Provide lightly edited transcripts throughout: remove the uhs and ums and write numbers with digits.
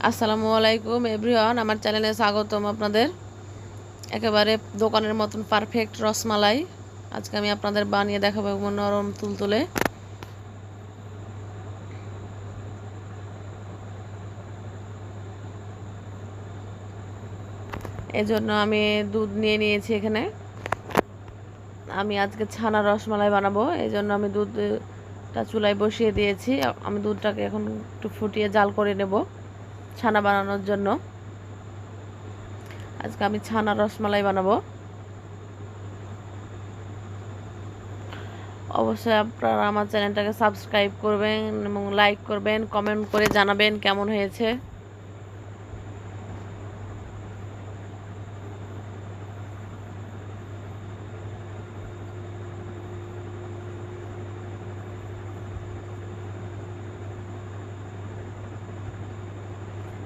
আসসালামু আলাইকুম এভরিওয়ান, আমার চ্যানেলে স্বাগতম আপনাদের। একেবারে দোকানের মতন পারফেক্ট রসমালাই আজকে আমি আপনাদের বানিয়ে দেখাবো, নরম তুলতুলে। এজন্য আমি দুধ নিয়ে নিয়েছি এখানে। আমি আজকে ছানা রসমালাই বানাবো, এই জন্য আমি দুধটা চুলায় বসিয়ে দিয়েছি। আমি দুধটাকে এখন একটু ফুটিয়ে জাল করে নেব ছানা বানানোর জন্য। আজকে আমি ছানা রসমালাই বানাবো। অবশ্যই আপনারা আমার চ্যানেলটাকে সাবস্ক্রাইব করবেন এবং লাইক করবেন, কমেন্ট করে জানাবেন কেমন হয়েছে।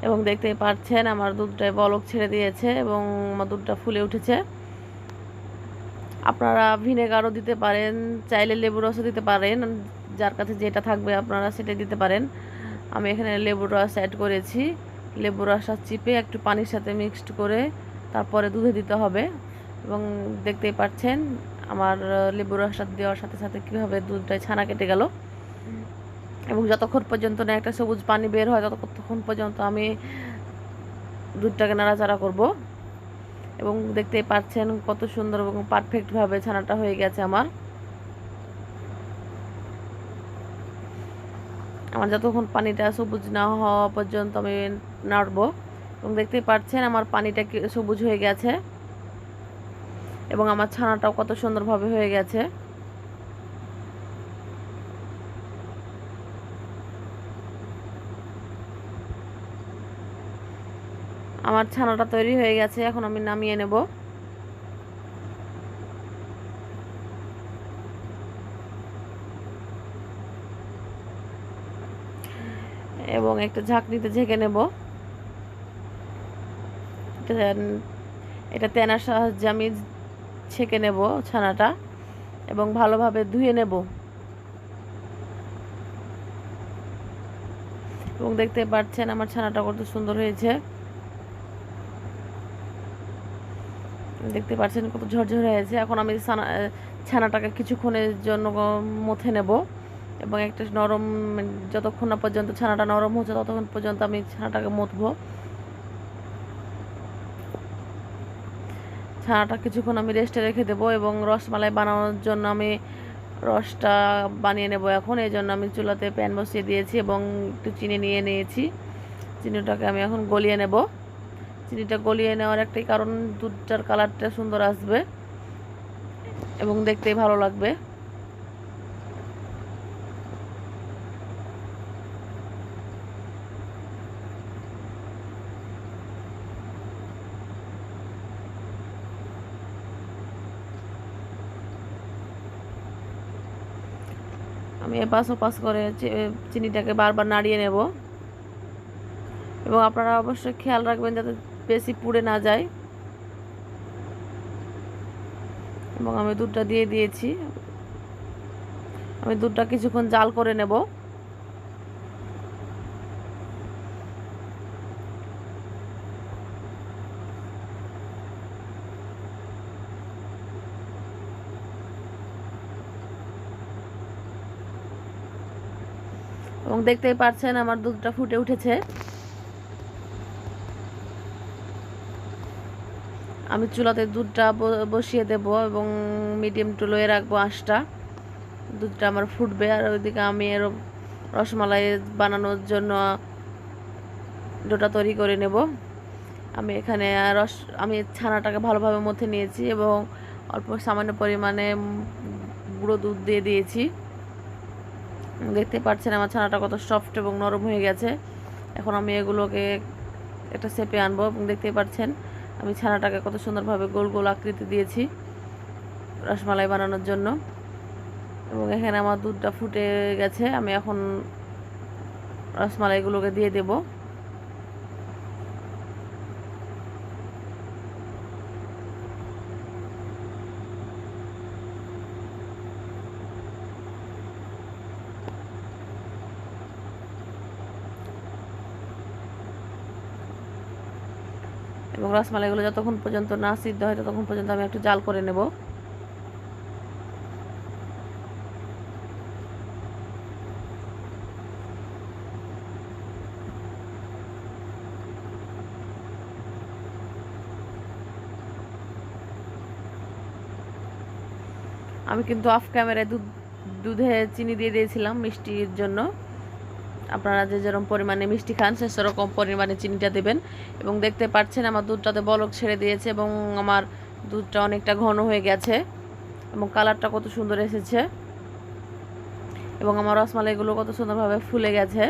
এবং দেখতেই পাচ্ছেন আমার দুধটায় বলক ছেড়ে দিয়েছে এবং আমার দুধটা ফুলে উঠেছে। আপনারা ভিনেগারও দিতে পারেন, চাইলে লেবু রসও দিতে পারেন, যার কাছে যেটা থাকবে আপনারা সেটাই দিতে পারেন। আমি এখানে লেবুর রস অ্যাড করেছি। লেবুর রসটা চিপে একটু পানির সাথে মিক্সড করে তারপরে দুধে দিতে হবে। এবং দেখতেই পাচ্ছেন আমার লেবুর রসটা দেওয়ার সাথে সাথে কীভাবে দুধটায় ছানা কেটে গেল। এবং যতক্ষণ পর্যন্ত না একটা সবুজ পানি বের হয় ততক্ষণ পর্যন্ত আমি দুধটাকে নাড়াচাড়া করব। এবং দেখতেই পাচ্ছেন কত সুন্দর এবং পারফেক্টভাবে ছানাটা হয়ে গেছে আমার যতক্ষণ পানিটা সবুজ না হওয়া পর্যন্ত আমি নাড়বো। এবং দেখতেই পাচ্ছেন আমার পানিটা সবুজ হয়ে গেছে এবং আমার ছানাটাও কত সুন্দরভাবে হয়ে গেছে। আমার ছানাটা তৈরি হয়ে গেছে, এখন আমি নামিয়ে নেব। এবং একটা ঝাঁকনিতে ঝেঁকে নেব। এটা তেনার সাহায্যে আমি ছেঁকে নেব ছানাটা এবং ভালোভাবে ধুয়ে নেব। এবং দেখতে পাচ্ছেন আমার ছানাটা কত সুন্দর হয়েছে, দেখতে পাচ্ছেন কত ঝরঝরে হয়েছে। এখন আমি ছানাটাকে কিছুক্ষণের জন্য মথে নেব এবং একটা নরম, যতক্ষণ না পর্যন্ত ছানাটা নরম হচ্ছে ততক্ষণ পর্যন্ত আমি ছানাটাকে মথবো। ছানাটা কিছুক্ষণ আমি রেস্টে রেখে দেবো এবং রসমালাই বানানোর জন্য আমি রসটা বানিয়ে নেব এখন। এই জন্য আমি চুলাতে প্যান বসিয়ে দিয়েছি এবং একটু চিনি নিয়ে নিয়েছি। চিনিটাকে আমি এখন গলিয়ে নেব। চিনিটা গলিয়ে নেওয়ার একটাই কারণ, দুধটার কালারটা সুন্দর আসবে এবং দেখতেই ভালো লাগবে। আমি এপাশ ওপাশ করে চিনিটাকে বারবার নাড়িয়ে নেব এবং আপনারা অবশ্যই খেয়াল রাখবেন যাতে বেশি পুড়ে না যায়। এবং আমি দুধটা দিয়ে দিয়েছি, আমি দুধটা কিছুক্ষণ জাল করে নেব। এবং দেখতেই পাচ্ছেন আমার দুধটা ফুটে উঠেছে। আমি চুলাতে দুধটা বসিয়ে দেব এবং মিডিয়াম টু লোয়ে রাখবো আঁচটা। দুধটা আমার ফুটবে আর ওইদিকে আমি রসমালাই বানানোর জন্য ডোটা তৈরি করে নেব। আমি এখানে আমি ছানাটাকে ভালোভাবে মথে নিয়েছি এবং অল্প সামান্য পরিমাণে গুঁড়ো দুধ দিয়ে দিয়েছি। দেখতে পাচ্ছেন আমার ছানাটা কত সফট এবং নরম হয়ে গেছে। এখন আমি এগুলোকে একটা শেপে আনবো এবং দেখতেই পাচ্ছেন আমি ছানাটাকে কত সুন্দরভাবে গোল গোল আকৃতি দিয়েছি রসমালাই বানানোর জন্য। এবং এখানে আমার দুধটা ফুটে গেছে, আমি এখন রসমালাইগুলোকে দিয়ে দেব। এবং রসমালাইগুলো যতক্ষণ পর্যন্ত না সিদ্ধ হয় ততক্ষণ পর্যন্ত আমি একটু জাল করে নেব। আমি কিন্তু অফ ক্যামেরায় দুধে চিনি দিয়ে দিয়েছিলাম মিষ্টির জন্য। আপনারা যে যেরকম পরিমাণে মিষ্টি খান সে সেরকম পরিমাণে চিনিটা দেবেন। এবং দেখতে পাচ্ছেন আমার দুধটাতে বলক ছেড়ে দিয়েছে এবং আমার দুধটা অনেকটা ঘন হয়ে গেছে এবং কালারটা কত সুন্দর এসেছে এবং আমার রসমালাইগুলো কত সুন্দরভাবে ফুলে গেছে।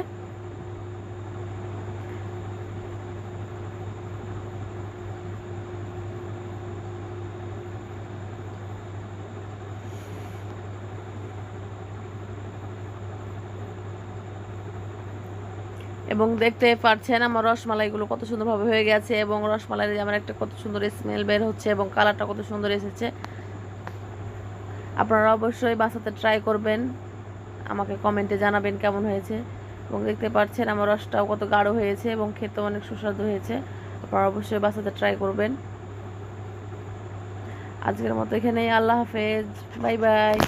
এবং দেখতে পাচ্ছেন আমার রসমালাইগুলো কত সুন্দরভাবে হয়ে গেছে এবং রসমালাইয়ের আমার একটা কত সুন্দর স্মেল বের হচ্ছে এবং কালারটা কত সুন্দর এসেছে। আপনারা অবশ্যই বাসাতে ট্রাই করবেন, আমাকে কমেন্টে জানাবেন কেমন হয়েছে। এবং দেখতে পাচ্ছেন আমার রসটাও কত গাঢ় হয়েছে এবং খেতে অনেক সুস্বাদু হয়েছে। আপনারা অবশ্যই বাসাতে ট্রাই করবেন। আজকের মতো এখানেই, আল্লাহ হাফেজ, বাই বাই।